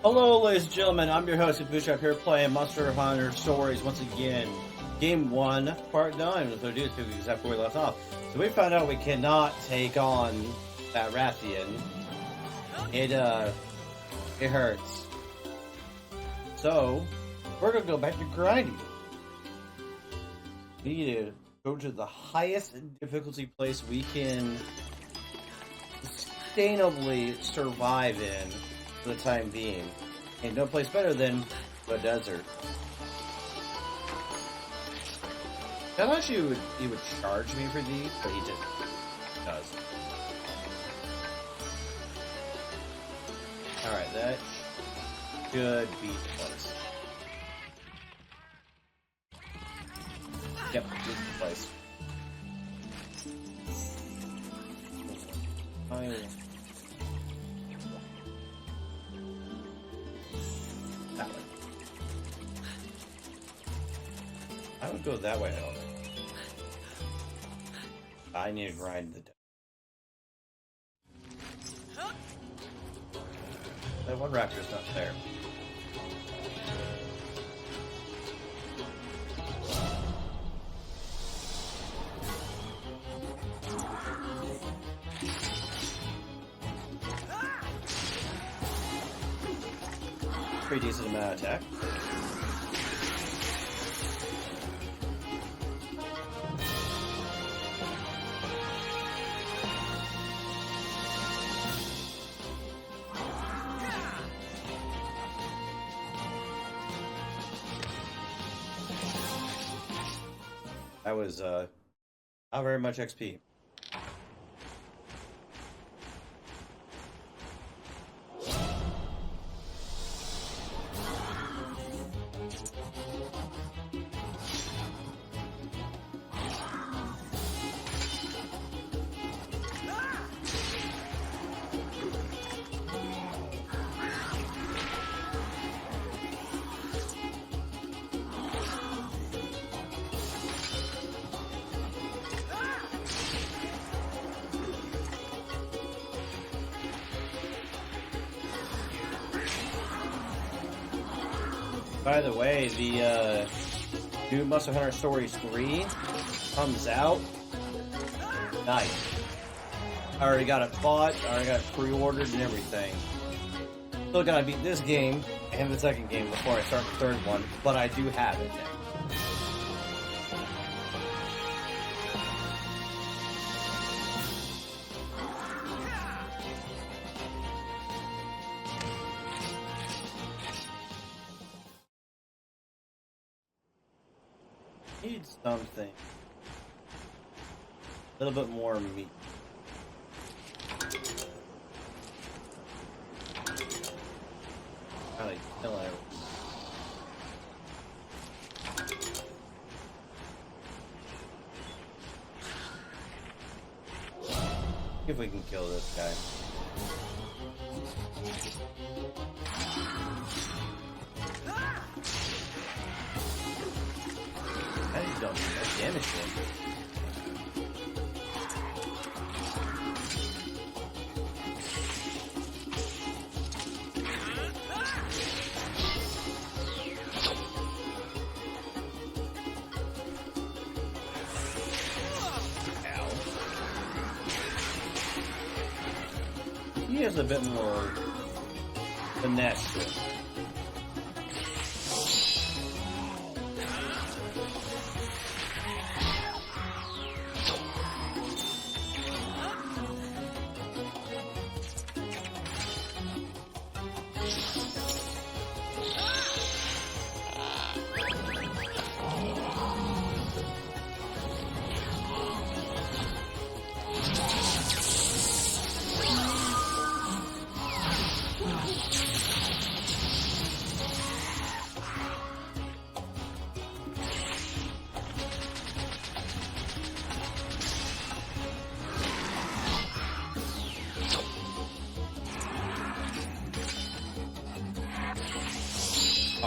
Hello, ladies and gentlemen. I'm your host, BootStrapp, here playing Monster Hunter Stories once again. Game 1, Part 9. Let's do this because exactly where we left off. So we found out we cannot take on that Rathian. It hurts. So, we're going to go back to grinding. We need to go to the highest difficulty place we can sustainably survive in for the time being. Ain't no place better than the desert. I thought he would charge me for these, but he just does. Alright, that should be the place. Yep, this is the place. That way. I would go that way, I don't think. I need to grind the deck. That one raptor's not there. Pretty decent amount of attack. That was not very much XP. By the way, the new Monster Hunter Stories 3 comes out tonight. I already got it bought, I already got it pre-ordered and everything. Still gotta beat this game and the second game before I start the third one, but I do have it now. Need something. A little bit more meat. Probably kill it. See if we can kill this guy. I just don't do much damage to him. Ow. He has a bit more finesse to him.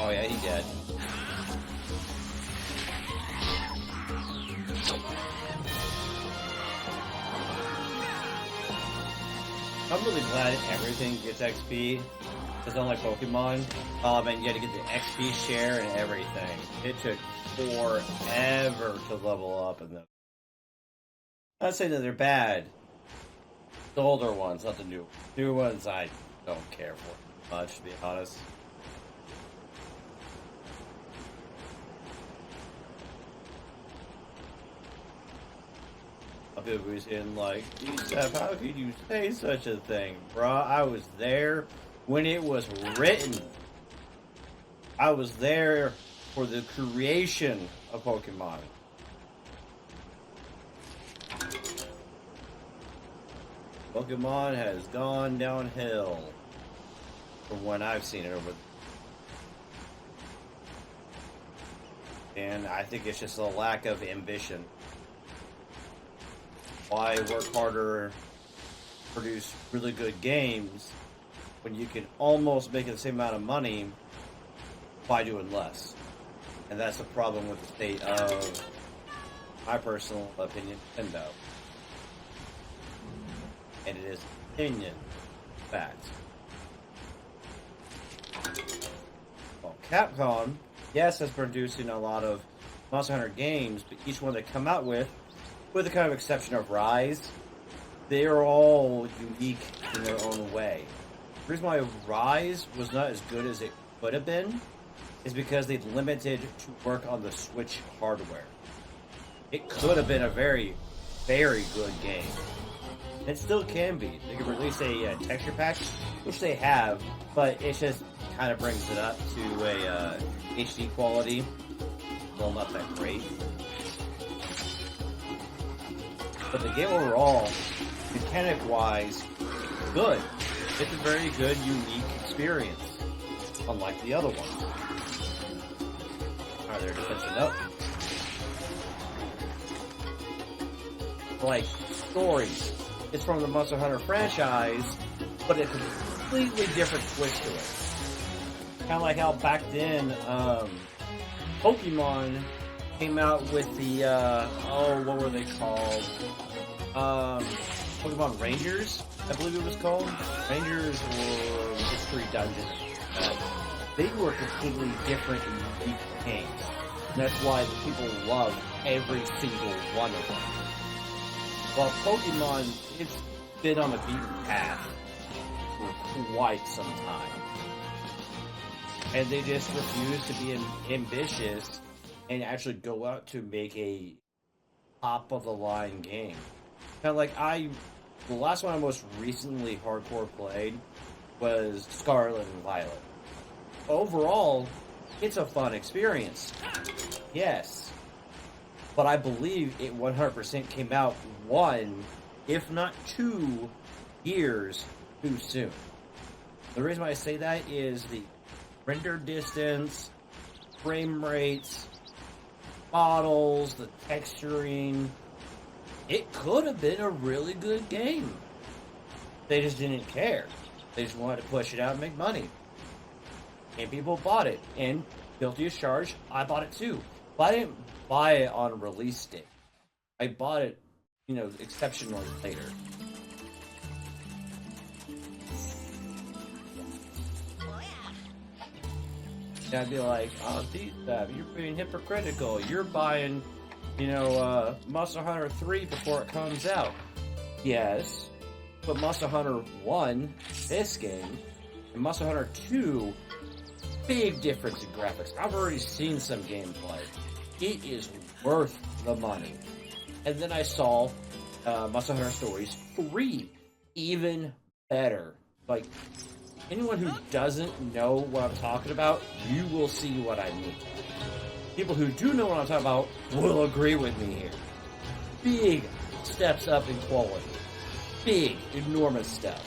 Oh yeah, he dead. I'm really glad everything gets XP. It's unlike Pokemon. And you had to get the XP share and everything. It took forever to level up in them. Not saying that they're bad. The older ones, not the new ones. New ones I don't care for much, to be honest. People was in like, Dstapp, how could you say such a thing, bruh? I was there when it was written. I was there for the creation of Pokemon. Pokemon has gone downhill from when I've seen it over. And I think it's just a lack of ambition. Why work harder, produce really good games, when you can almost make the same amount of money by doing less? And that's the problem with the state of, my personal opinion, Nintendo. And it is opinion, fact. Well, Capcom, yes, is producing a lot of Monster Hunter games, but each one they come out with the kind of exception of Rise, they are all unique in their own way. The reason why Rise was not as good as it could have been is because they limited to work on the Switch hardware. It could have been a very, very good game. It still can be. They could release a texture pack, which they have, but it just kind of brings it up to a HD quality. Well, not that great. But the game overall, mechanic-wise, good. It's a very good, unique experience, unlike the other ones. Alright, they're defensive up. Like, stories. It's from the Monster Hunter franchise, but it's a completely different twist to it. Kind of like how back then, Pokemon came out with the, what were they called? Pokemon Rangers, I believe it was called. Rangers or Mystery Dungeons. They were completely different and unique games. And that's why people love every single one of them. While Pokemon, it's been on the beaten path for quite some time. And they just refuse to be ambitious and actually go out to make a top-of-the-line game. Kind of like the last one I most recently hardcore played was Scarlet and Violet. Overall, it's a fun experience. Yes. But I believe it 100% came out 1, if not 2, years too soon. The reason why I say that is the render distance, frame rates, models, the texturing. It could have been a really good game. They just didn't care. They just wanted to push it out and make money. And people bought it. And guilty as charged, I bought it too. But I didn't buy it on release date. I bought it, exceptionally later. And I'd be like, oh, Dstapp, you're being hypocritical. You're buying, Monster Hunter 3 before it comes out. Yes, but Monster Hunter 1, this game, and Monster Hunter 2, big difference in graphics. I've already seen some gameplay. It is worth the money. And then I saw Monster Hunter Stories 3, even better. Like, anyone who doesn't know what I'm talking about, you will see what I mean. People who do know what I'm talking about will agree with me here. Big steps up in quality. Big, enormous steps.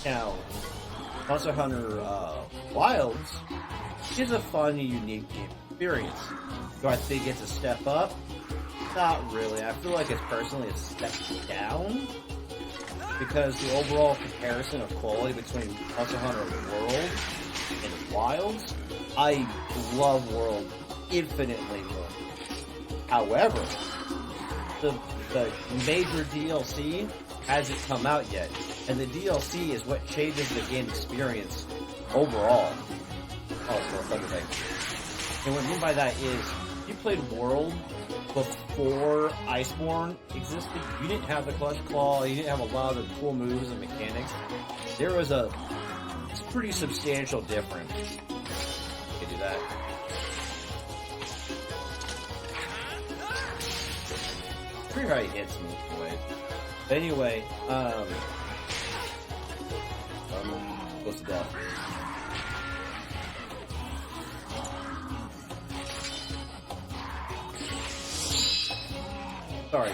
Now, Monster Hunter Wilds is a fun and unique game experience. Do I think it's a step up? Not really. I feel like it's personally a step down because the overall comparison of quality between Monster Hunter World and Wilds, I love World infinitely more. However, the major DLC hasn't come out yet, and the DLC is what changes the game experience overall. Oh, for other things. And what I mean by that is, you played World before Iceborne existed. You didn't have the Clutch Claw, you didn't have a lot of the cool moves and mechanics. There was a pretty substantial difference. You can do that. Pretty hard he hits me anyway. But anyway, close to death. Sorry,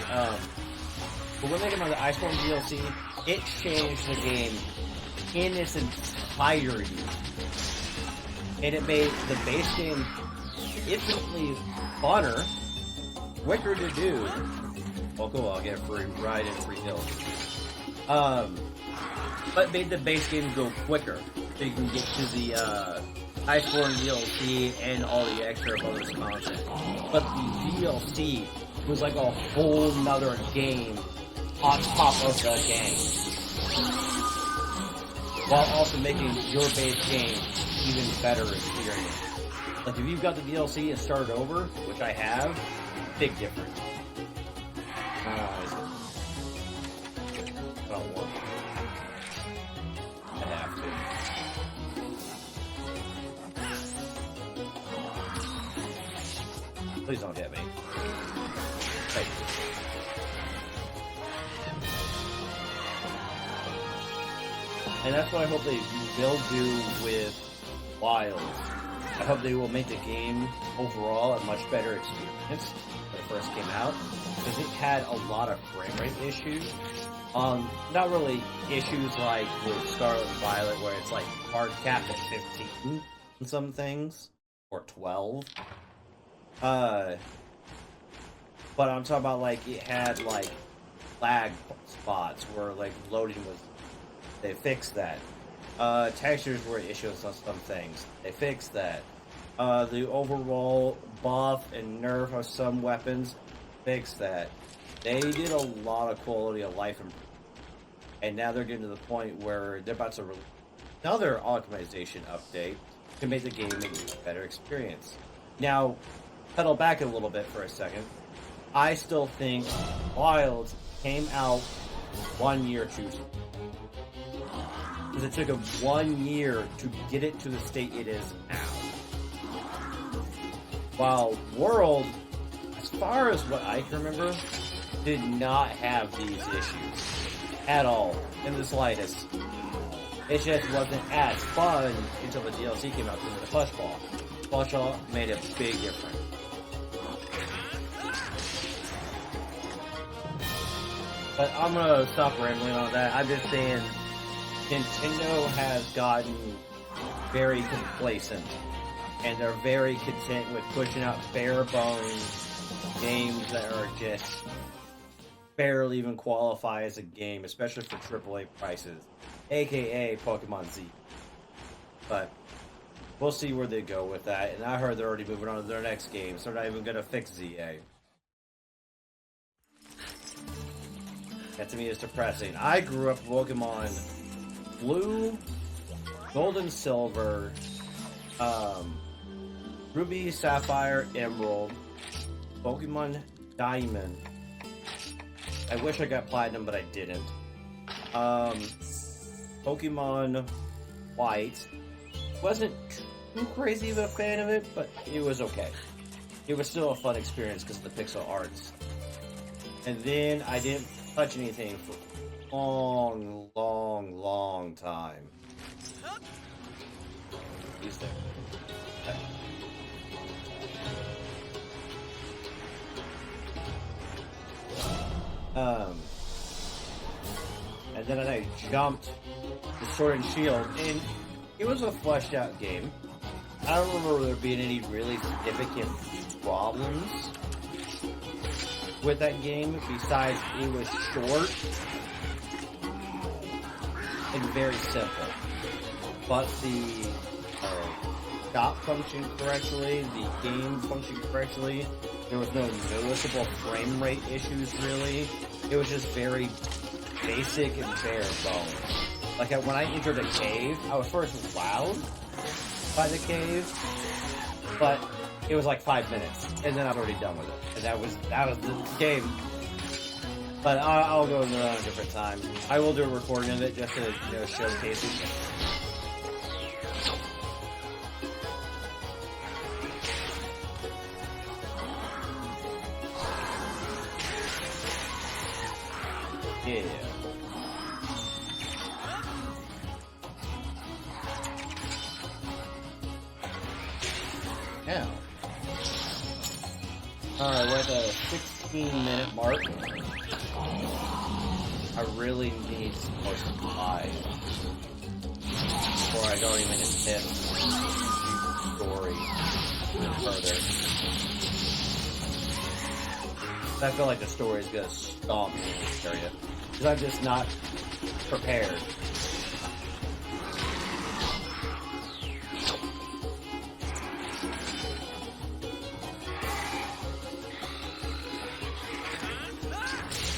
but when they came out the Iceborne DLC, it changed the game in its entirety. And it made the base game infinitely funner, quicker to do. Oh cool, I'll get a free ride and free kills. But made the base game go quicker, so you can get to the Iceborne DLC and all the extra bonus content. But the DLC was like a whole nother game on top of the game, while also making your base game even better experience. Like if you've got the DLC and started over, which I have, big difference. I don't want to. I have to. Please don't hit me. Thank you. And that's what I hope they will do with Wilds. I hope they will make the game overall a much better experience when it first came out, because it had a lot of frame rate issues. Not really issues like with Scarlet and Violet, where it's like hard capped at 15 in some things, or 12. But I'm talking about like it had like lag spots where like loading was. They fixed that. Textures were issues on some things. They fixed that. The overall buff and nerf of some weapons fixed that. They did a lot of quality of life improvement. And now they're getting to the point where they're about to release another optimization update to make the game a better experience. Now, pedal back a little bit for a second. I still think Wilds came out 1 year too soon. Because it took them 1 year to get it to the state it is now. While World, as far as what I can remember, did not have these issues at all, in the slightest. It just wasn't as fun until the DLC came out because of the Clutch Ball. Clutch Ball made a big difference. But I'm gonna stop rambling on that. I'm just saying, Nintendo has gotten very complacent, and they're very content with pushing out bare bones games that are just barely even qualify as a game, especially for AAA prices, aka Pokemon Z. But we'll see where they go with that. And I heard they're already moving on to their next game, so they're not even gonna fix ZA. That to me is depressing. I grew up with Pokemon Blue, Gold and Silver, Ruby, Sapphire, Emerald, Pokemon Diamond. I wish I got Platinum, but I didn't. Pokemon White. Wasn't too crazy of a fan of it, but it was okay. It was still a fun experience because of the pixel arts. And then I didn't touch anything for a long time. He's there. Okay. And then I jumped to Sword and Shield, and it was a fleshed out game. I don't remember there being any really significant problems with that game, besides it was short and very simple. But the shop functioned correctly, the game functioned correctly. There was no noticeable frame rate issues, really. It was just very basic and bare bones. Like, when I entered a cave, I was first wowed by the cave, but it was like 5 minutes, and then I was already done with it. And that was the game. But I'll go into that a different time. I will do a recording of it just to, showcase it. Yeah. Now. Alright, we're at the 16-minute mark. I really need some more supplies before I don't even attempt the story further. I feel like the story is gonna stomp me in this area because I'm just not prepared.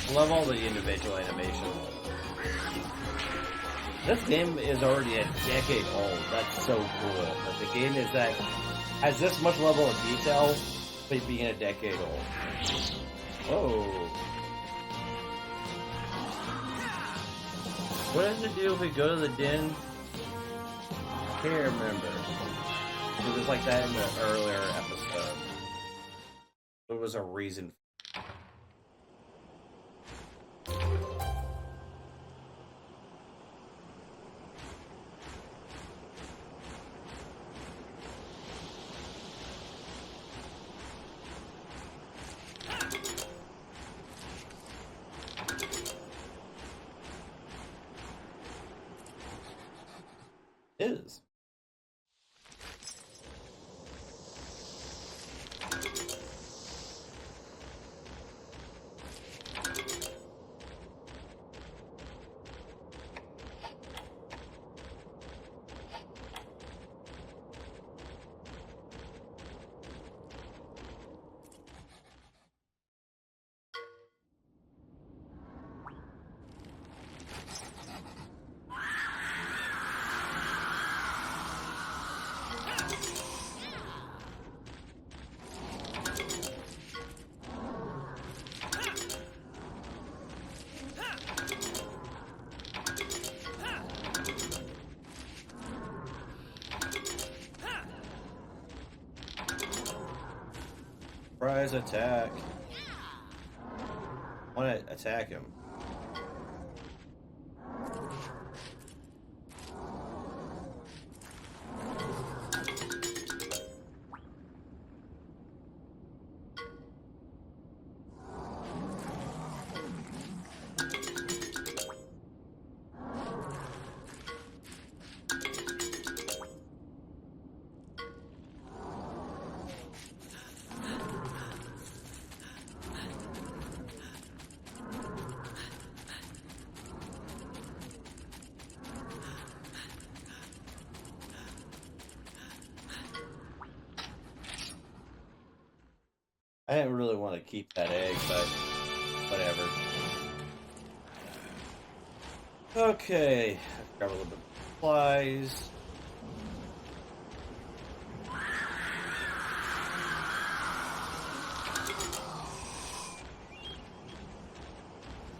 I love all the individual animation. This game is already a decade old. That's so cool. But the game has this much level of detail, but being a decade old. Whoa. What does it do if we go to the den? I can't remember. It was like that in the earlier episode. There was a reason. Is. Surprise attack. I want to attack him. I didn't really want to keep that egg, but whatever. Okay, grab a little bit of supplies.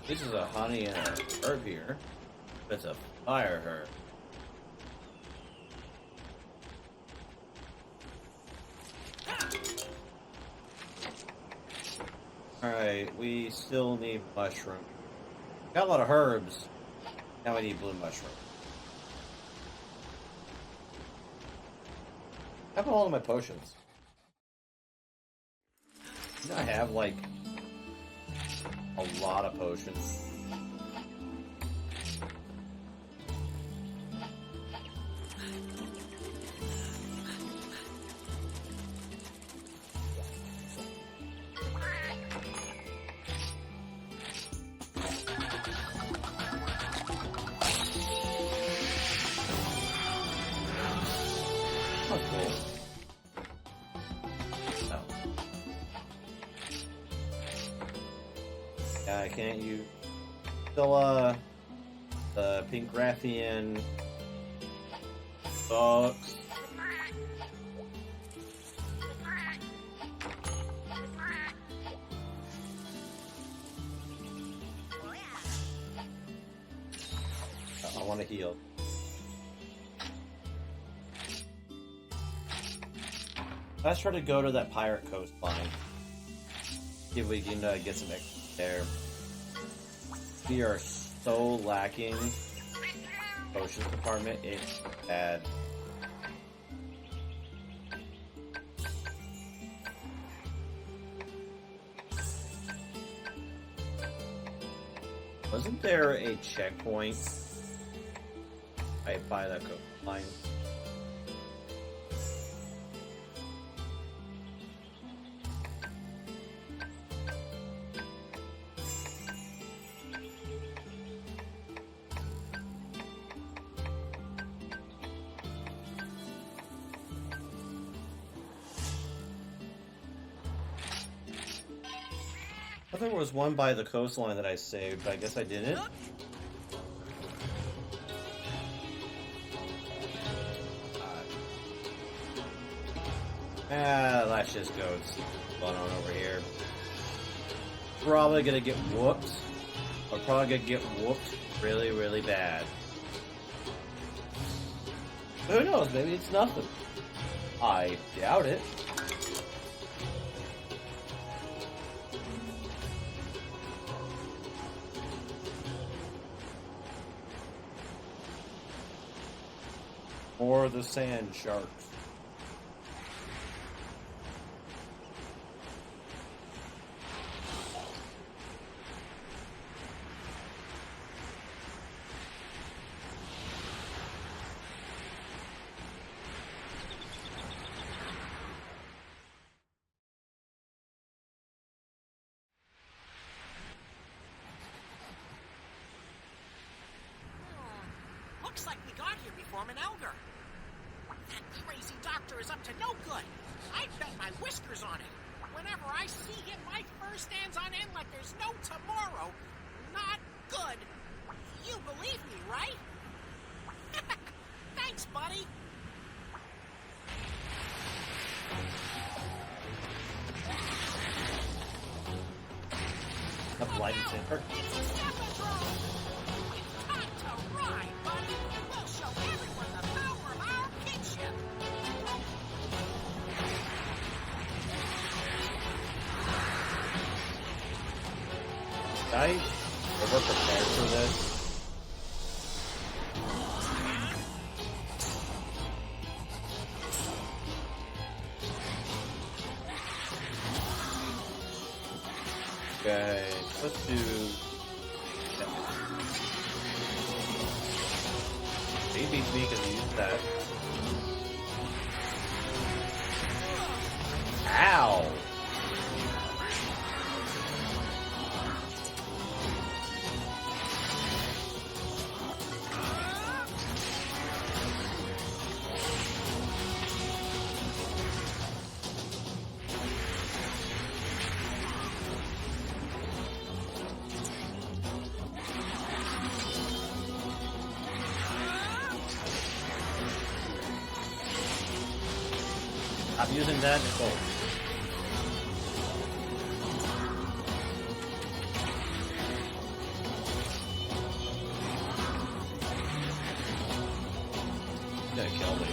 This is a honey and a herb here. That's a fire herb. Alright, we still need mushroom. Got a lot of herbs. Now I need blue mushroom. How about all of my potions? I have, like, a lot of potions. Oh, cool. can't you? Still, the pink Rathian sucks. I want to heal. Let's try to go to that pirate coastline. See if we can get some extra there. We are so lacking potions department. It's bad. Wasn't there a checkpoint right by that coastline? I thought there was one by the coastline that I saved, but I guess I didn't. Let's just go see what's going on over here. Probably gonna get whooped. We're probably gonna get whooped really, really bad. Who knows? Maybe it's nothing. I doubt it. Or the sand sharks. Looks like we got here before Elder. That crazy doctor is up to no good. I'd bet my whiskers on it. Whenever I see him, my fur stands on end like there's no tomorrow. Not good. You believe me, right? Thanks, buddy. A lightsaber. It's a Stepatron. It's time to ride, buddy. We'll show everyone the power of our kinship. I ever prepared for this? Okay, let's do... He beats me because he used that. Ow! I'm using that. Oh. Gonna kill me.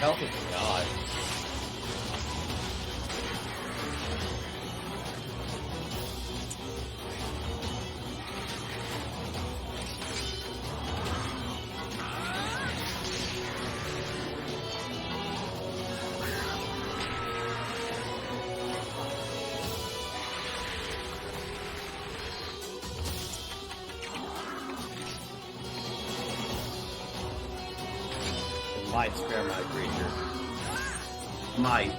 Health is God. Might spare my creature. Might.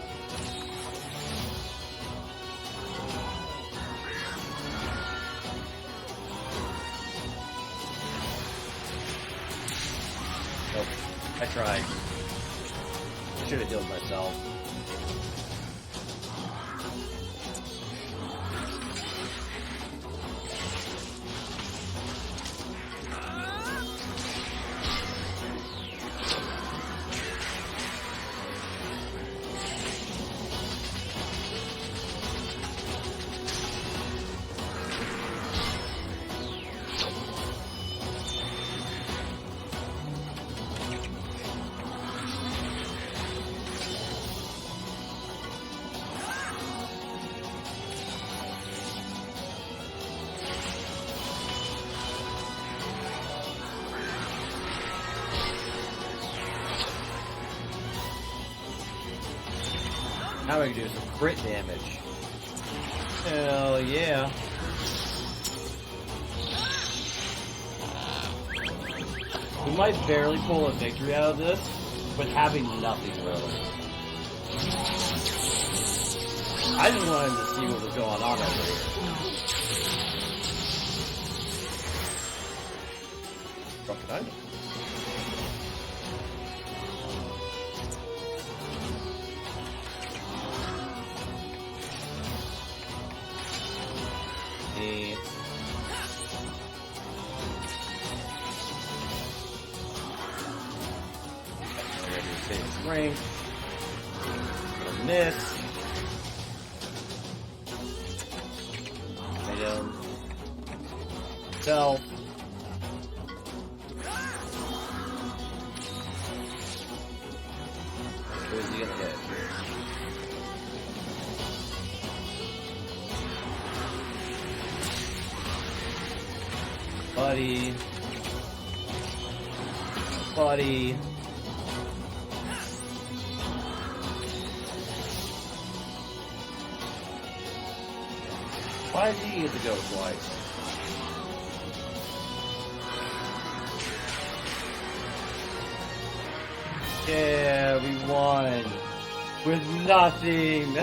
Nope. I tried. I should have healed myself. Now we can do some crit damage. Hell yeah. We might barely pull a victory out of this with having nothing really. I just wanted to see what was going on over here. Dropped an item. Ring. Gonna miss. Item. Self. Who is he gonna hit? Buddy. Buddy. Why did he get to go twice? Yeah, we won. With nothing.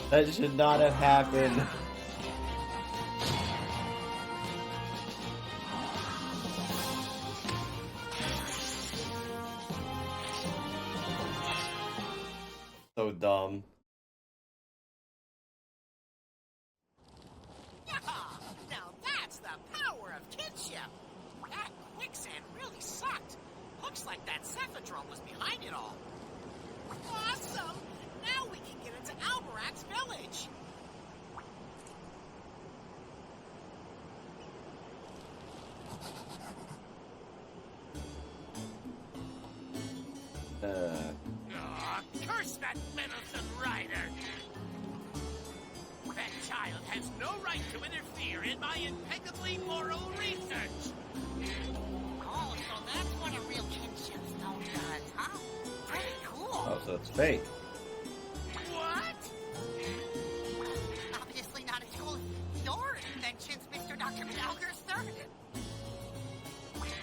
That should not have happened. So dumb. Now that's the power of kinship. That quicksand really sucked. Looks like that Cephadrome was behind it all. Awesome! Now we can get into Albarak's village. Curse that meddlesome rider! That child has no right to interfere in my impeccably moral research! Oh, so that's what a real kinship stone does, huh? Pretty cool! Oh, so it's fake. What? Obviously not as cool as your inventions, Mr. Dr. Meowger, sir.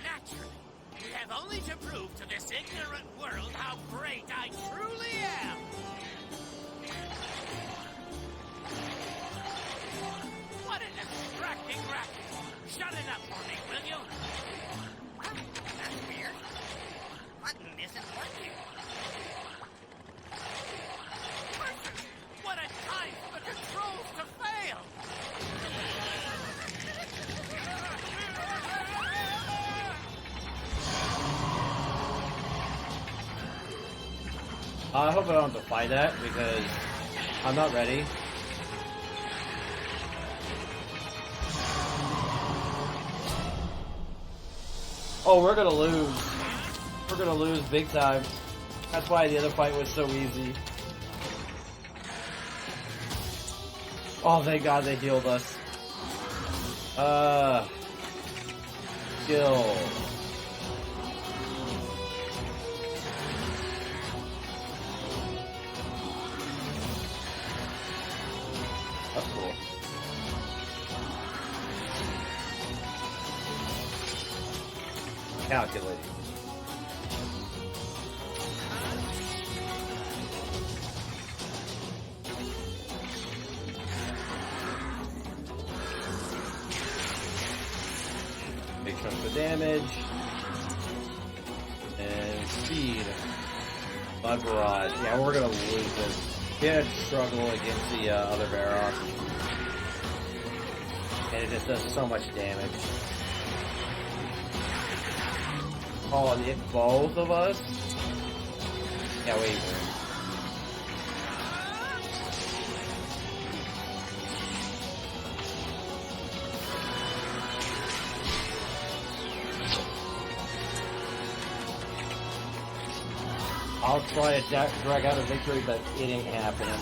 Naturally. We have only to prove to this ignorant world how great I truly am! What a distracting racket! Shut it up for me, will you? That's weird. Button isn't working. Perfect! What a time for the controls to fail! I hope I don't have to fight that because I'm not ready. Oh, we're gonna lose. We're gonna lose big time. That's why the other fight was so easy. Oh, thank God they healed us. Kill. That's cool. Calculating. Big chunk of damage. And speed. Mud barrage. Yeah, we're gonna lose this. We're gonna struggle against the other Varrock. And it just does so much damage. Oh, and hit both of us? Yeah, wait. I'll try to drag out a victory, but it ain't happening.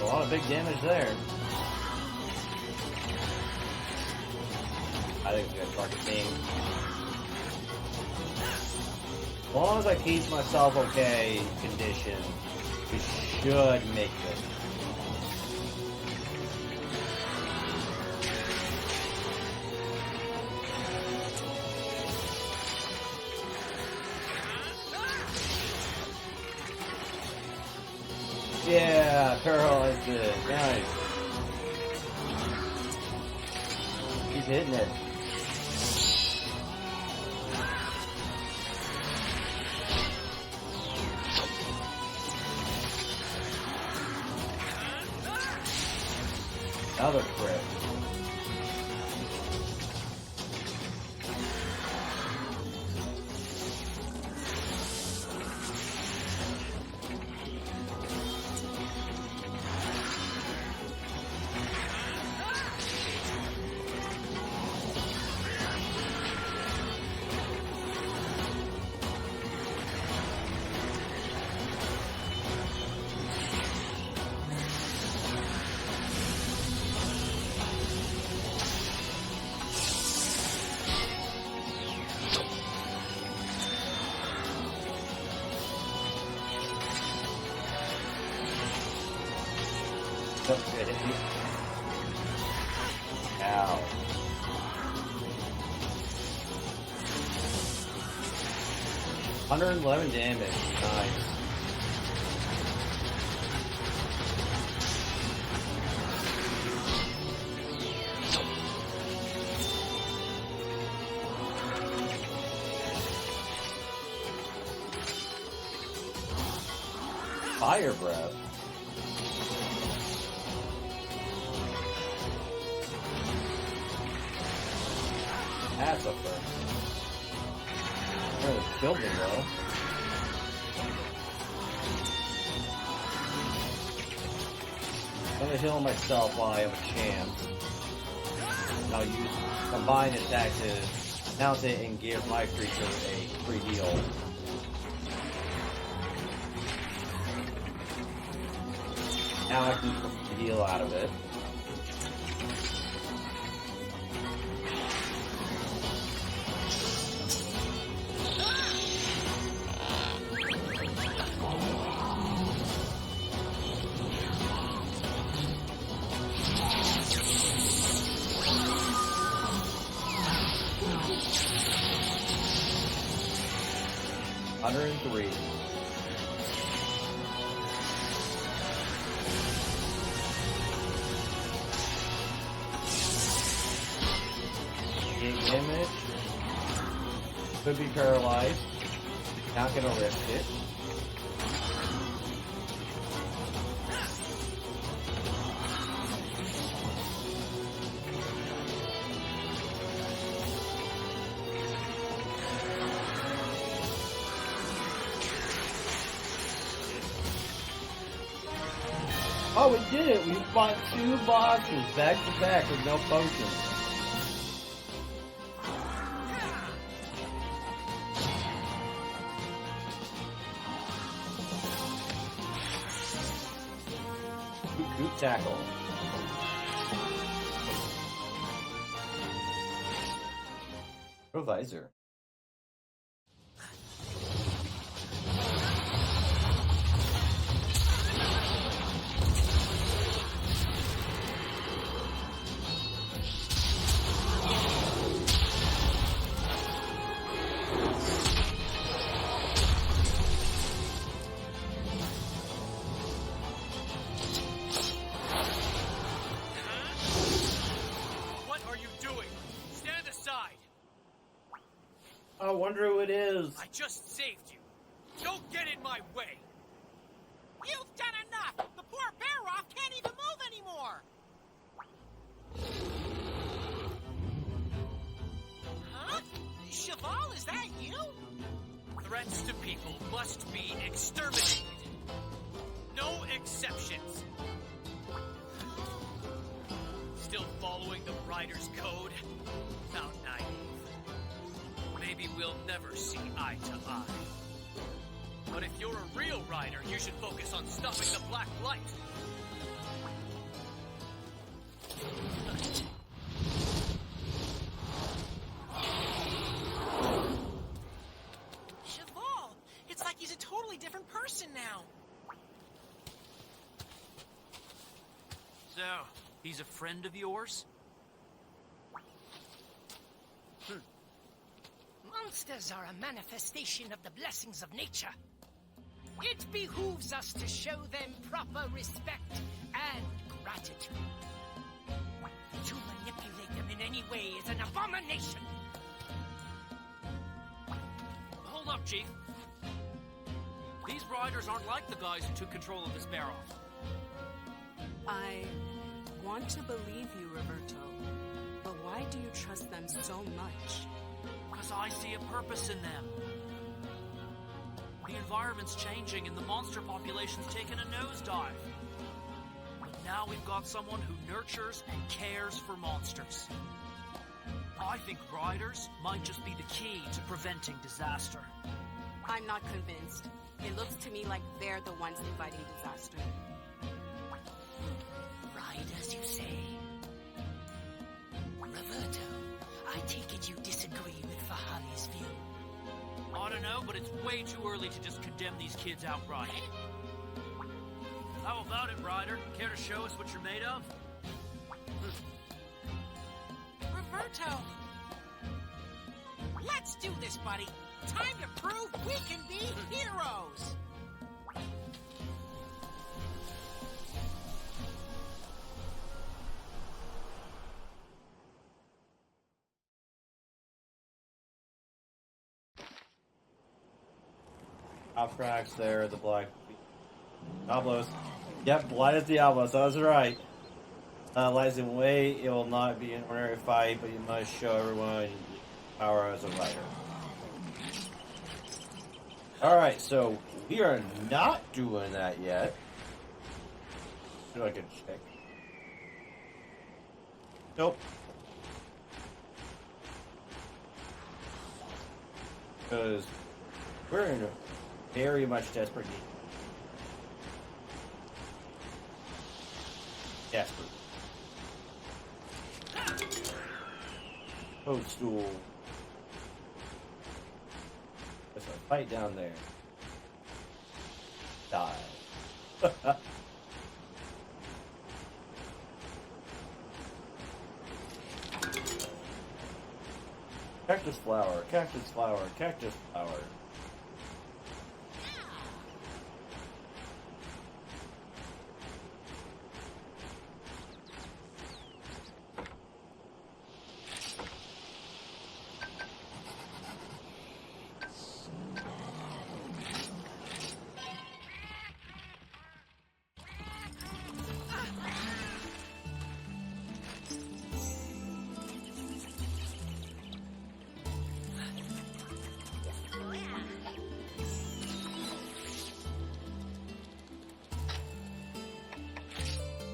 A lot of big damage there. I think it's gonna start to sting. As long as I keep myself okay condition, we should make this. Yeah, paralyzed it. Nice. He's hitting it. Another crit. Ow. $111 damage. Nice. Fire breath. That's a first. Oh, it killed me though. I'm gonna heal myself while I have a chance. And I'll use combined attack to mount it and give my creature a free heal. Now I can get the heal out of it. $103. Damage. Could be paralyzed. Not gonna risk it. Oh, we did it! We fought 2 bosses back to back with no potions. Good tackle. Provisor. I wonder who it is. I just saved you. Don't get in my way. You've done enough! The poor Bear-Off can't even move anymore! Huh? Cheval, is that you? Threats to people must be exterminated. No exceptions. Still following the Rider's code? How naive. Maybe we'll never see eye to eye. But if you're a real rider, you should focus on stopping the black light. Cheval! It's like he's a totally different person now. So, he's a friend of yours? Monsters are a manifestation of the blessings of nature. It behooves us to show them proper respect and gratitude. To manipulate them in any way is an abomination. Hold up, Chief. These riders aren't like the guys who took control of this Bear-Off. I want to believe you, Roberto, but why do you trust them so much? Because I see a purpose in them. The environment's changing and the monster population's taking a nosedive. But now we've got someone who nurtures and cares for monsters. I think riders might just be the key to preventing disaster. I'm not convinced. It looks to me like they're the ones inviting disaster. Riders, you say? Roberto, I take it you disagree with Fahali's view. I don't know, but it's way too early to just condemn these kids outright. How about it, Ryder? Care to show us what you're made of? Roberto! Let's do this, buddy! Time to prove we can be heroes! Tracks there, the black Diablos. Yep, Blight is Diablos, I was right. Lies in wait, it will not be an ordinary fight, but you must show everyone your power as a rider. Alright, so we are not doing that yet. See if I can check. Nope. Because we're in a very much desperate need. Desperate. Toadstool. There's a fight down there. Die. Cactus flower, cactus flower, cactus flower.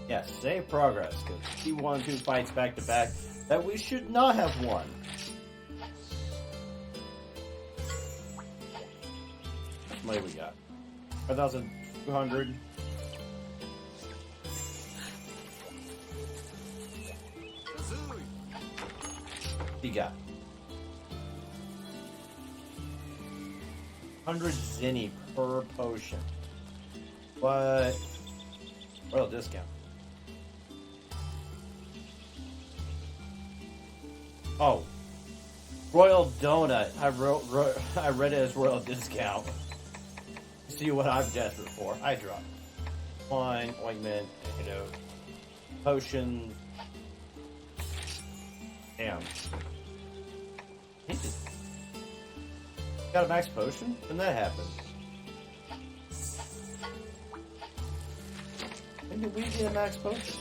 Yes, save progress, because he won 2 fights back to back that we should not have won. How much money we got? 5,200. He got 100 zenny per potion. What? Royal discount. Oh, Royal Donut. I read it as Royal Discount. See what I'm desperate for. I drop wine, ointment, potions. Damn. Got a max potion? When that happen? When did we get a max potion?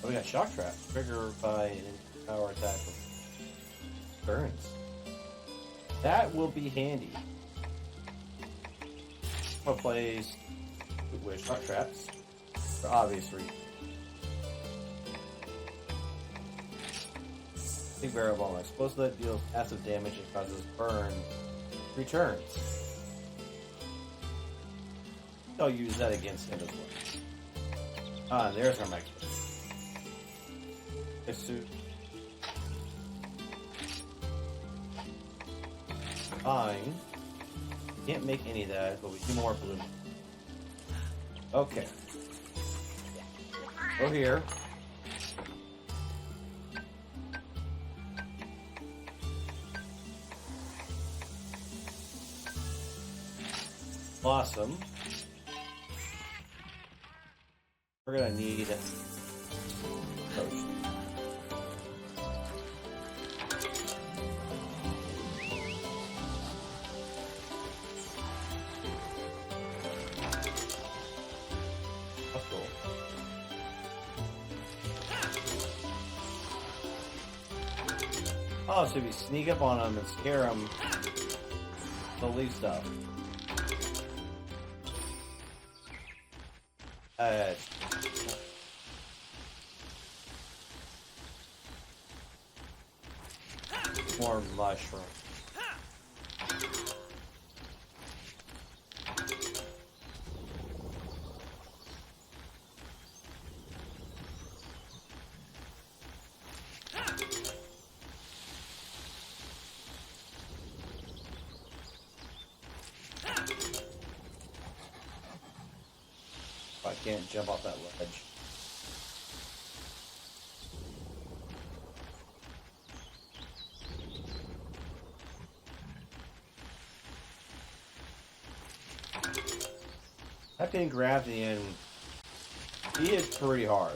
We got shock trap. Trigger by an power attack with burns. That will be handy. I'm gonna place with shock traps for obvious reasons. Big barrel bomb. Explosive that deals passive damage and causes burn. Returns. I'll use that against him as well. Ah, there's our max. Fine. Can't make any of that, but we do more blue. Okay. Go here. Blossom. We're gonna need potion. Oh, so if you sneak up on them and scare them, they'll leave stuff. More mushroom. I can't jump off that ledge. Type in gravity and He hits pretty hard.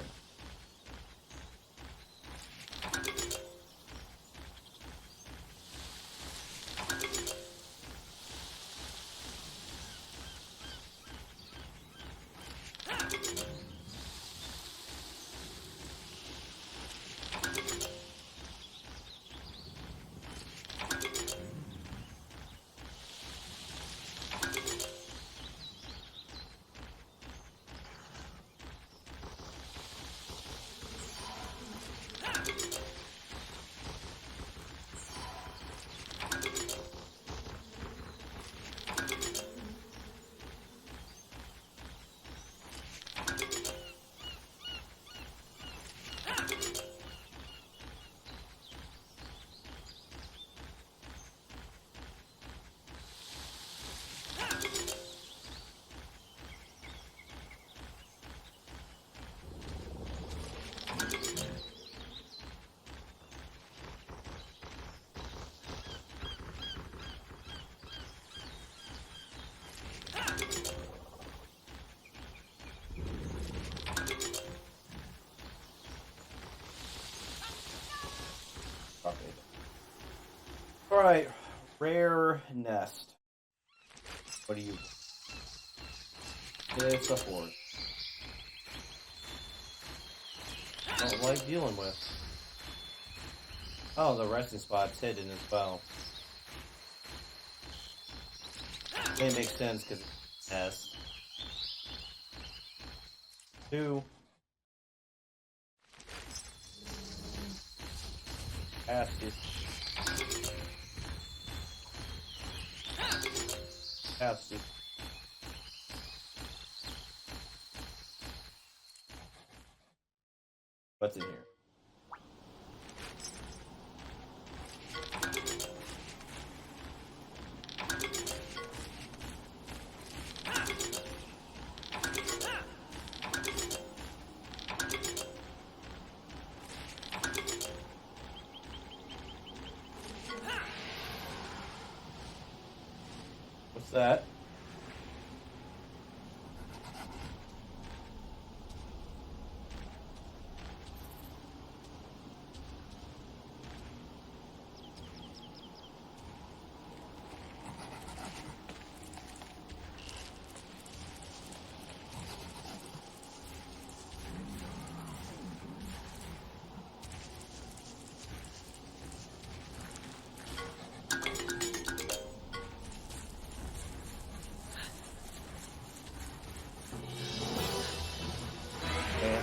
Alright, rare nest. What do you... It's a horde. Don't like dealing with. Oh, the resting spot's hidden as well. It makes sense because it's nest. 2. Passage. Passage. What's in here? What's that?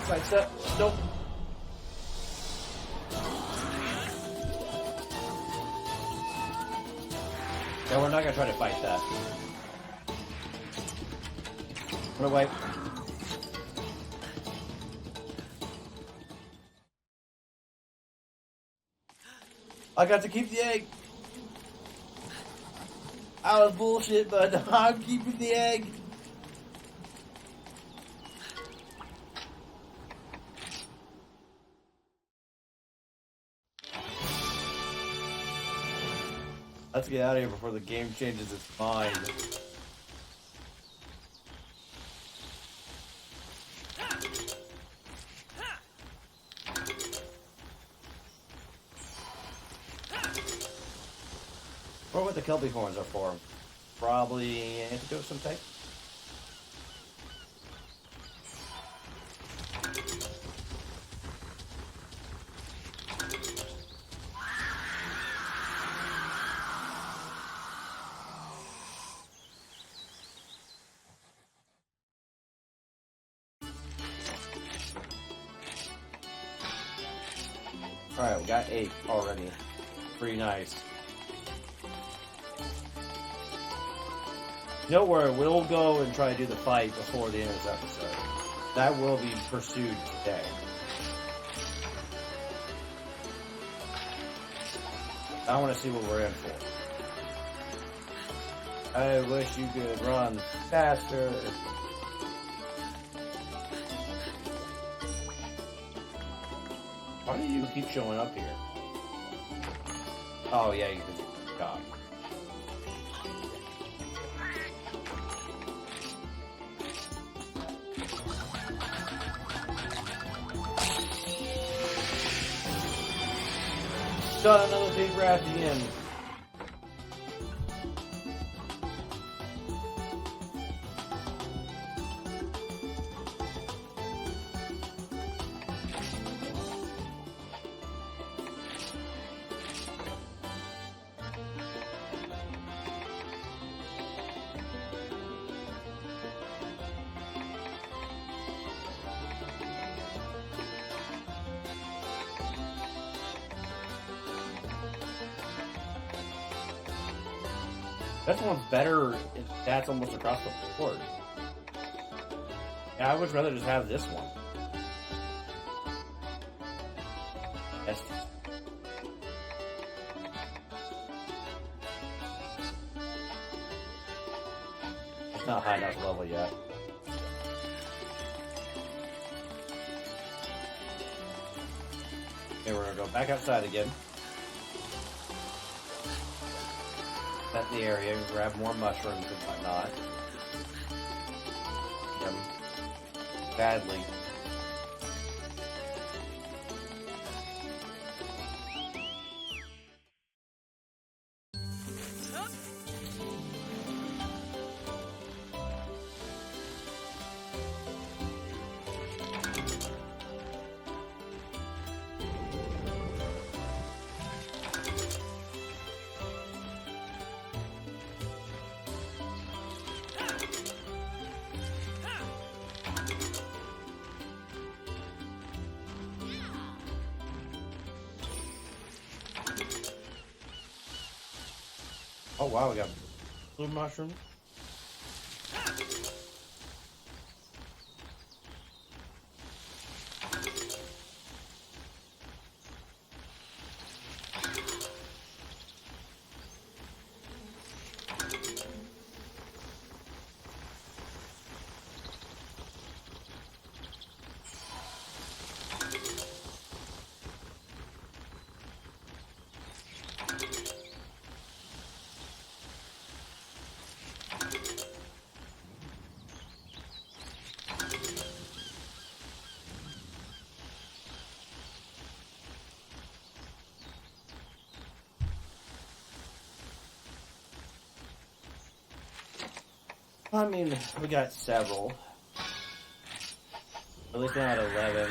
Sidestep. Nope. Yeah, we're not gonna try to fight that. Run away. I got to keep the egg. I was bullshit, but I'm keeping the egg. Let's get out of here before the game changes its mind. Or what the Kelpie horns are for. Probably antidote of some type. Alright, we got 8 already. Pretty nice. Don't worry, we'll go and try to do the fight before the end of this episode. That will be pursued today. I want to see what we're in for. I wish you could run faster. Why do you keep showing up here? Oh yeah, you can stop. Shot another big rat at the end. This one's better if that's almost across the board. Yeah, I would rather just have this one. That's it's not high enough level yet. Okay, we're gonna go back outside again. Set the area, grab more mushrooms and whatnot. Yum. Badly. Oh wow, we got blue mushrooms. I mean, we got several. At least now at 11.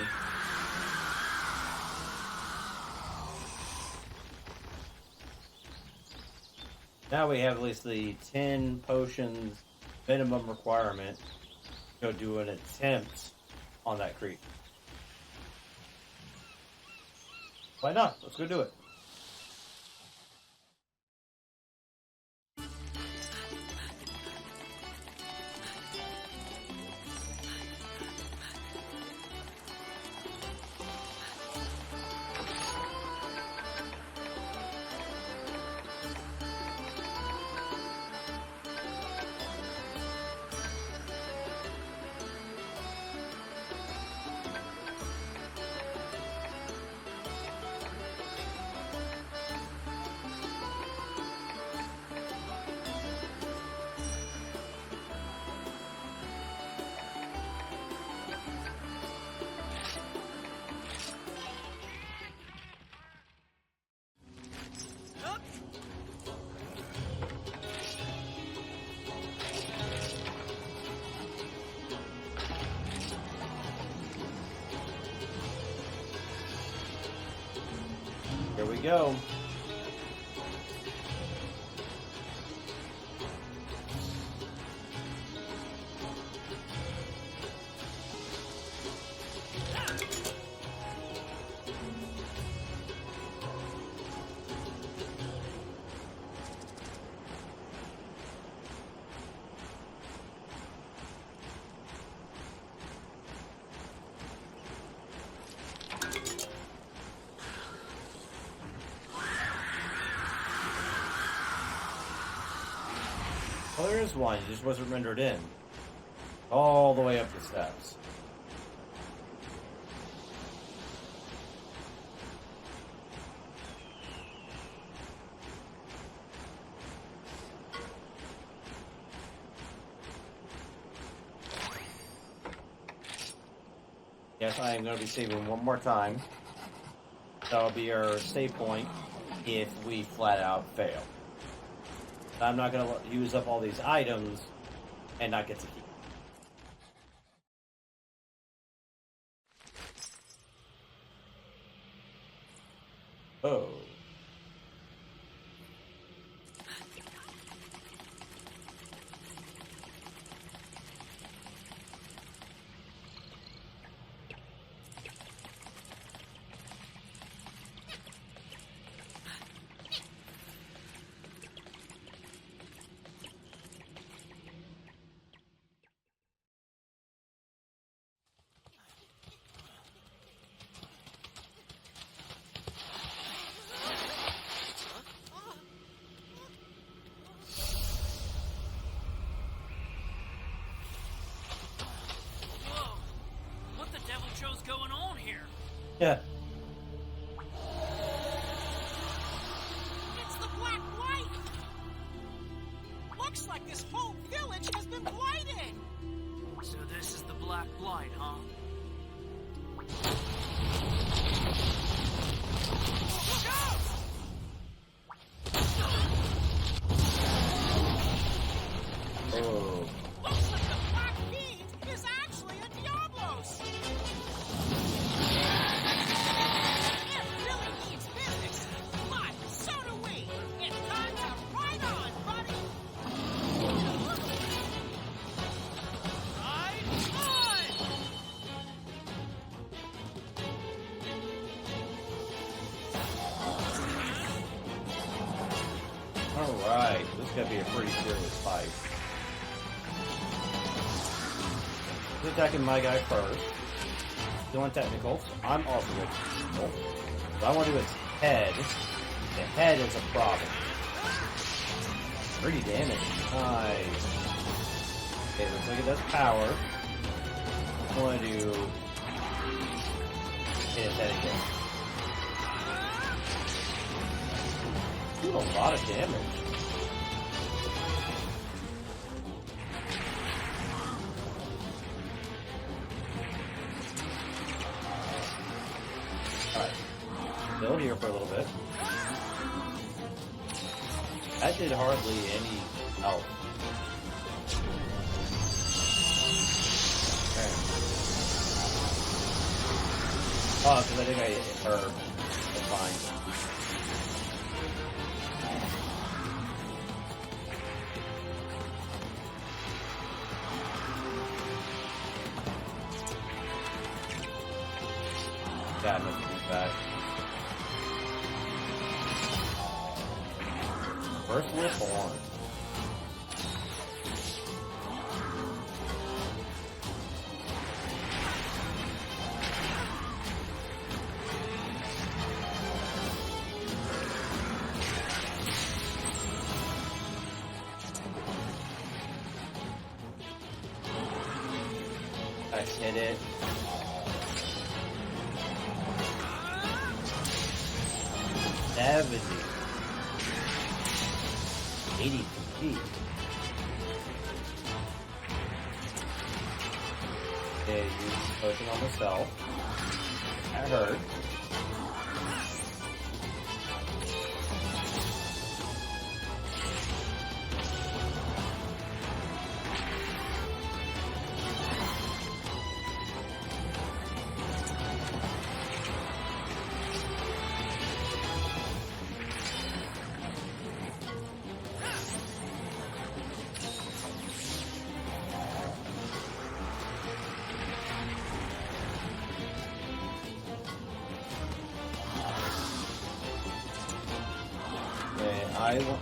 Now we have at least the 10 potions minimum requirement to go do an attempt on that creek. Why not? Let's go do it. Here we go. Well, there is one. It just wasn't rendered in. All the way up the steps. Yes, I am going to be saving one more time. That'll be our save point. if we flat out fail. I'm not going to use up all these items and not get to keep. Oh. Show's going on here? Yeah. It's the Black Blight! Looks like this whole village has been blighted! So this is the Black Blight, huh? Look out! Oh. Looks like the Black Fiend is actually a Diablos! It really needs business, but so do we! It's time to ride on, buddy! Ride on! Alright, this is going to be a pretty serious fight. He's attacking my guy first. Doing technicals. I'm also doing technical. What I want to do is head. The head is a problem. Pretty damage. Nice. Okay, let's look at this power. I want to do hit his head again. Doing a lot of damage. Alright. Still here for a little bit. That did hardly any help. Okay. Oh, because I think I hit her. That's fine. God, let's do that. First whip on. I hit it. $70. 80 feet. Okay, use potion on myself. That hurt. I want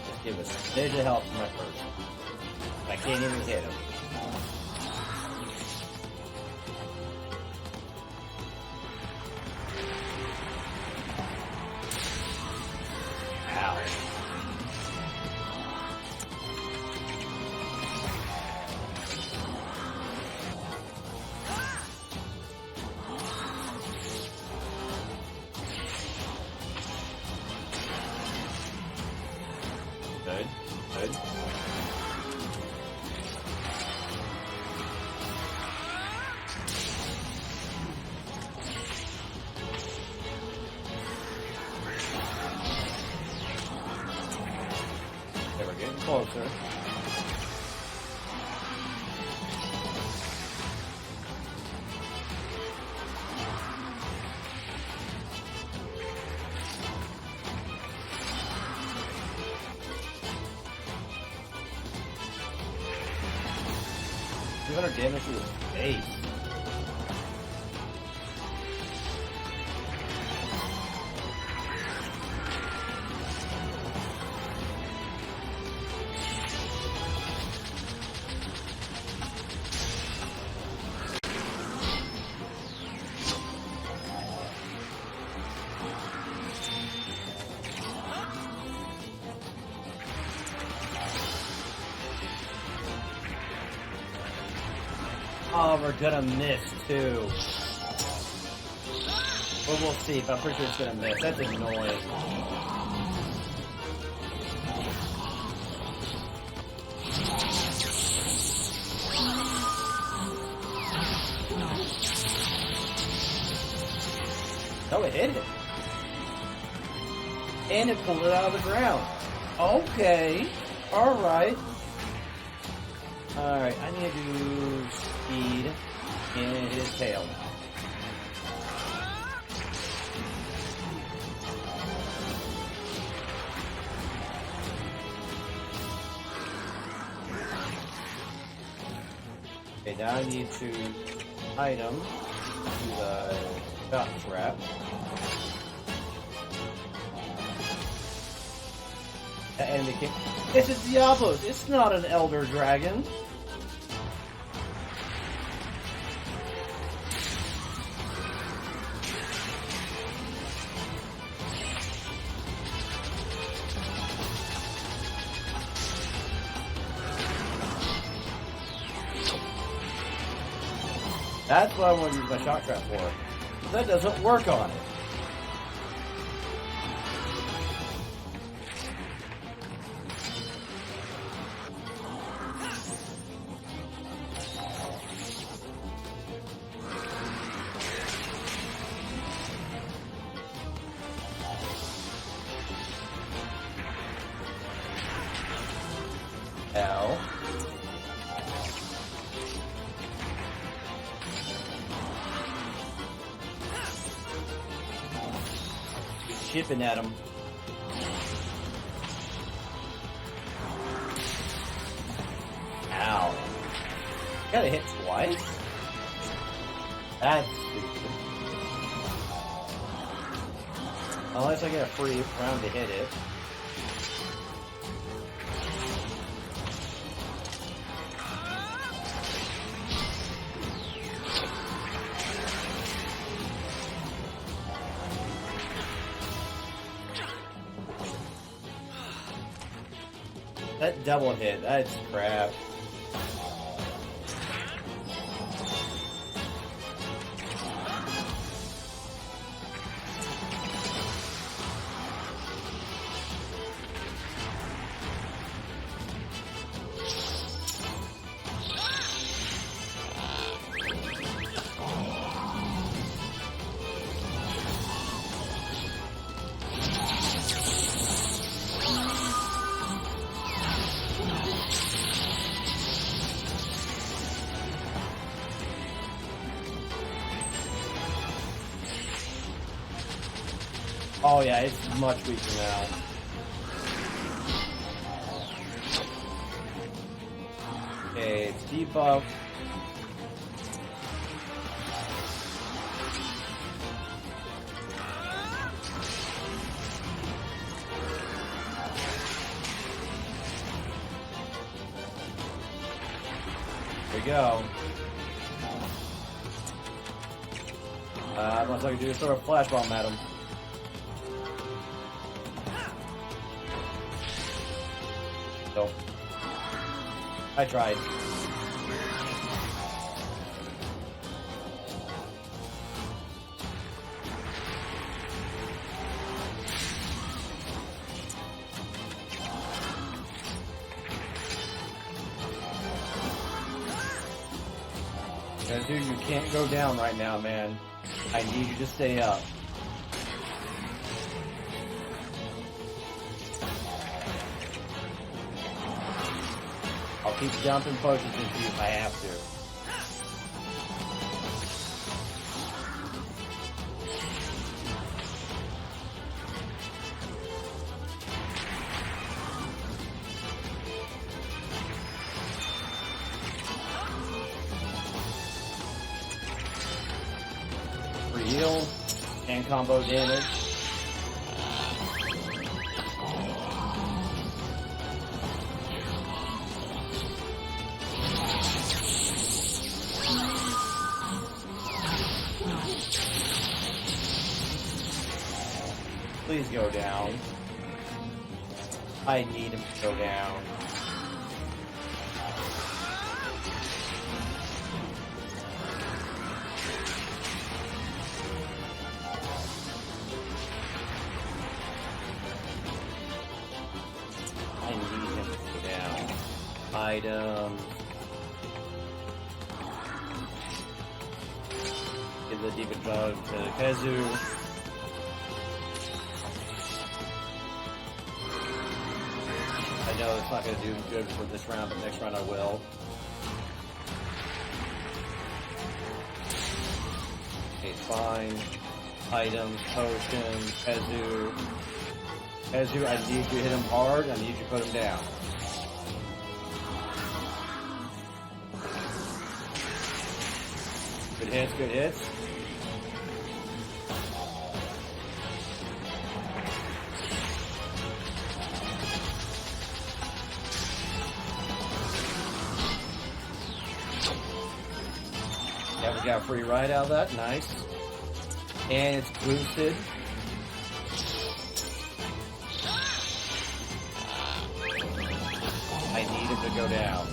just give us a smidge of help from my person. I can't even hit him. Ow. Good, good. closer. Damage to his face. Oh, we're gonna miss too. But we'll see. But I'm pretty sure it's gonna miss. That's annoying. Oh, it hit it. And it pulled it out of the ground. Okay. Alright. Alright, I need to do speed in his tail now. Okay, now I need to item to the BootStrapp. And the king. It's a Diablos. It's not an Elder Dragon. That's what I want to use my shock trap for. But that doesn't work on it. L. Chipping at him. Ow. Gotta hit twice? That's stupid. Unless I get a free round to hit it. That double hit, that's crap. Oh yeah, it's much weaker now. Okay, it's debuff. There we go. Once I can do is throw a flash bomb at him. So, I tried. Dude, you can't go down right now, man. I need you to stay up. keep dumping potions into you if I have to. Heal and combo damage. Please go down. I need him to go down. Items. Give the demon bug to Kezu. I know it's not going to do good for this round, but next round I will. Okay, fine. Items, potions, Kezu. Kezu, I need you to hit him hard. I need you to put him down. Good hits, good hits. Yeah, we got a free ride out of that. Nice. And it's boosted. I need him to go down.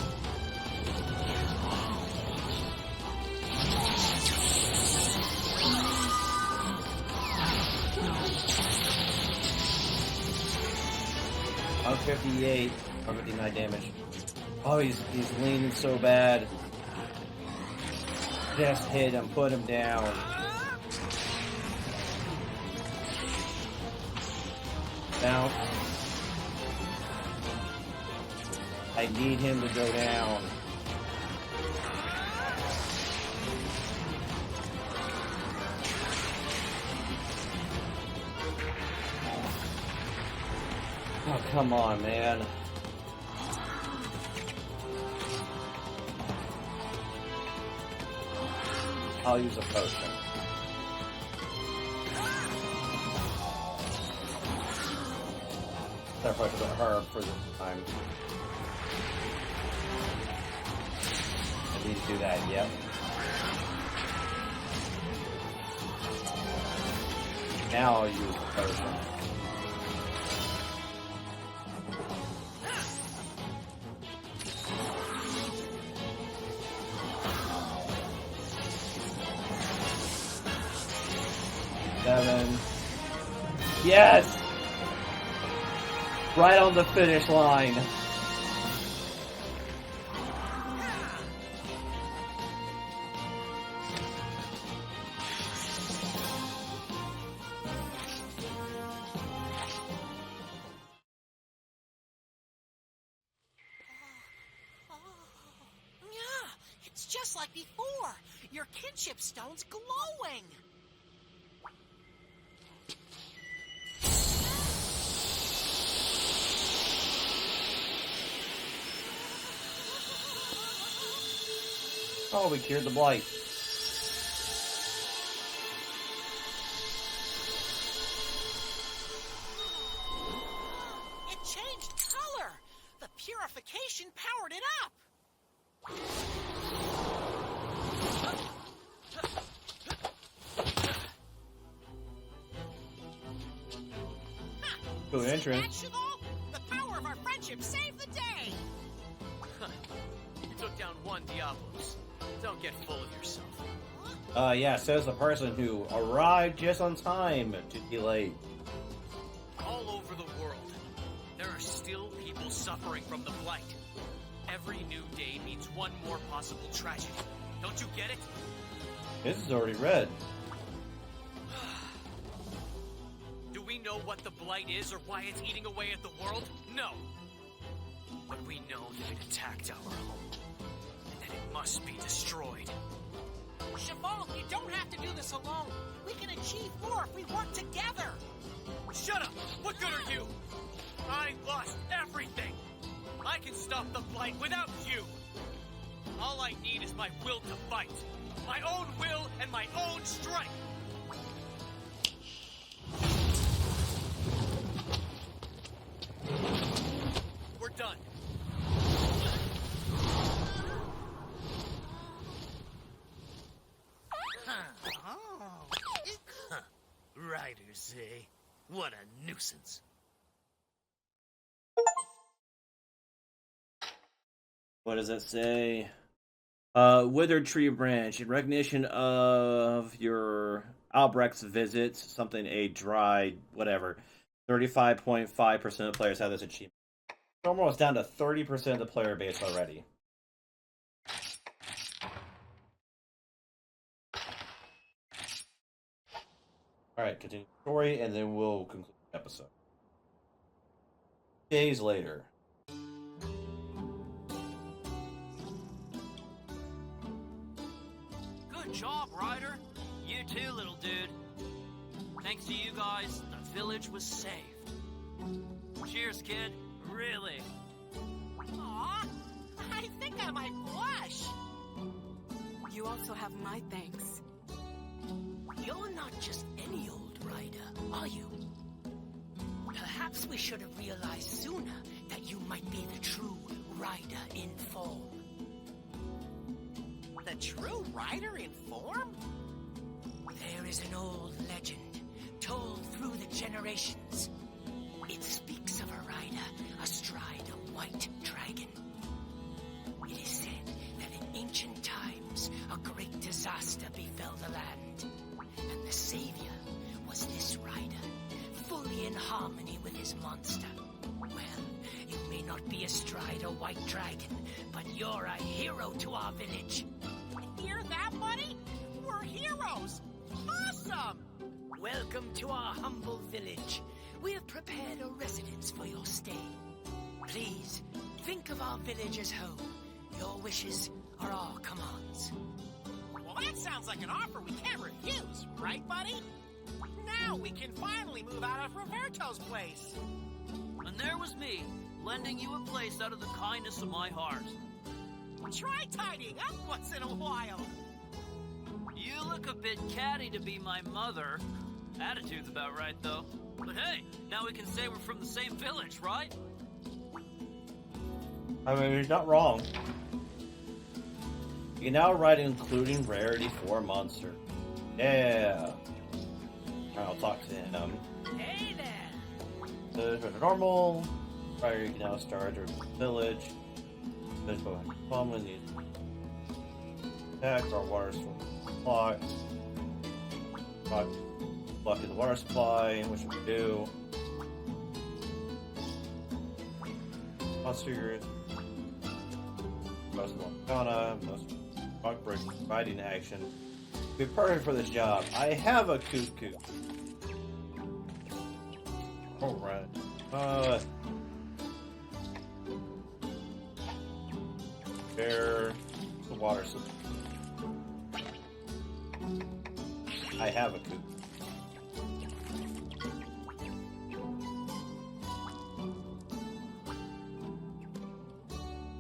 I'm 58, or 59 damage. Oh, he's leaning so bad. Just hit him, put him down. Down. I need him to go down. Oh, come on, man. I'll use a potion. That potion got hard for this time. I need to do that, yep. Now I'll use the potion. Seven. Yes! Right on the finish line. Yeah, it's just like before. Your kinship stone's glowing. Oh, we cured the blight. It changed color. The purification powered it up. Good entrance. Actual, the power of our friendship saved the day. You took down one Diablos. Don't get full of yourself. Yeah, says the person who arrived just on time to be late. All over the world, there are still people suffering from the blight. Every new day means one more possible tragedy. Don't you get it? This is already read. Do we know what the blight is or why it's eating away at the world? No. But we know that it attacked our home, and that it must be destroyed. Cheval, you don't have to do this alone. We can achieve more if we work together. Shut up! What good are you? I lost everything! I can stop the blight without you! All I need is my will to fight. My own will and my own strength! We're done. Riders, eh? What a nuisance. What does that say? Withered tree branch. In recognition of your Albrecht's visit, something a dry, whatever. 35.5% of players have this achievement. Almost down to 30% of the player base already. Alright, continue the story, and then we'll conclude the episode. Days later. Good job, Ryder. You too, little dude. Thanks to you guys, the village was saved. Cheers, kid. Really. Aw, I think I might blush. You also have my thanks. You're not just any old rider, are you? Perhaps we should have realized sooner that you might be the true rider in form. The true rider in form? There is an old legend, told through the generations. It speaks of a rider astride a white dragon. It is said that in ancient times, a great disaster befell the land, and the savior was this rider, fully in harmony with his monster. Well, you may not be astride a white dragon, but you're a hero to our village. Hear that, buddy? We're heroes! Awesome! Welcome to our humble village. We have prepared a residence for your stay. Please, think of our village as home. Your wishes are our commands. Well, that sounds like an offer we can't refuse, right, buddy? Now we can finally move out of Roberto's place. And there was me, lending you a place out of the kindness of my heart. Try tidying up once in a while. You look a bit catty to be my mother. Attitude's about right, though. But hey, now we can say we're from the same village, right? I mean, he's not wrong. You can now write including rarity for monster. Yeah. I'll talk to him. Hey there! The normal. Right, you can now start your village. There's both common these attack our water supply. Blocking the water supply, which we do. Monsters. Most most bug break fighting action. Be perfect for this job. I have a cuckoo. Alright. There's the water supply. I have a cuckoo.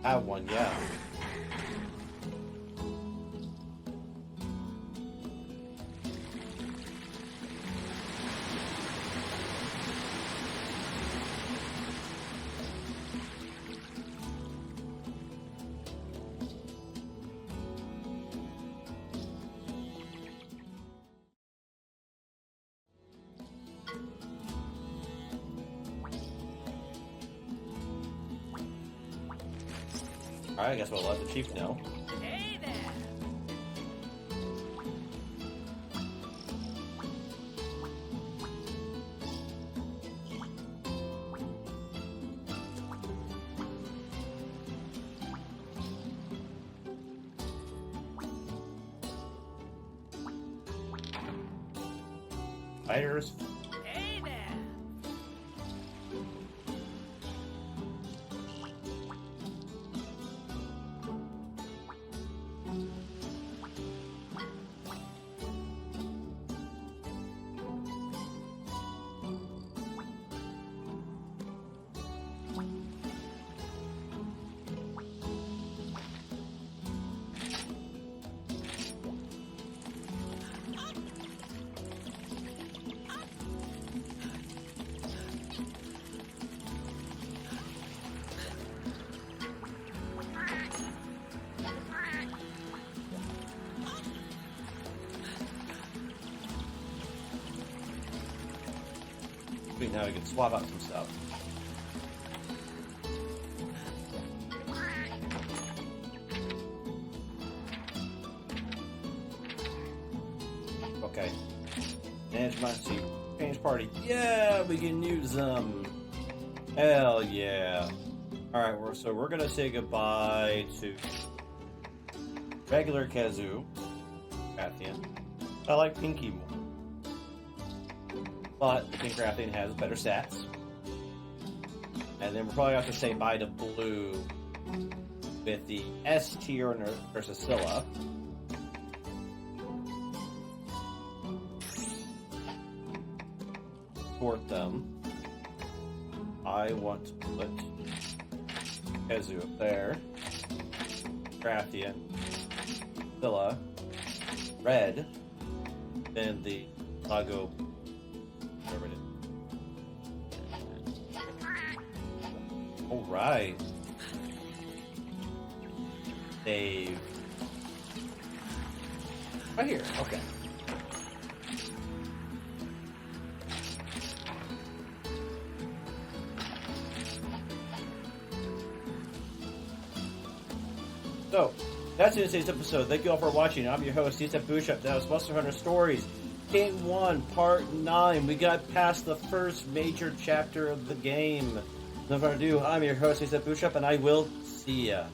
I have one, yeah. Alright, I guess we'll let the chief know. Hey there! Fighters. Hey there! now we can swap out some stuff. Okay. Manage my seat. Change party. Yeah, we can use them. Hell yeah. Alright, so we're gonna say goodbye to regular Kazoo. Rathian. I like Pinky more. But I think Rathian has better stats. And then we're probably going to have to say bye to Blue with the S tier versus Scylla. Sort them. I want to put Kazoo up there. Rathian. Scylla. Red. Then the Lago. Whatever it is. Alright. Save. Right here. Okay. So, that's it for today's episode. Thank you all for watching. I'm your host, Dstapp, BootStrapp. That was Monster Hunter Stories, Game 1, Part 9. We got past the first major chapter of the game. No further ado, I'm your host, Dstapp, BootStrapp, and I will see ya.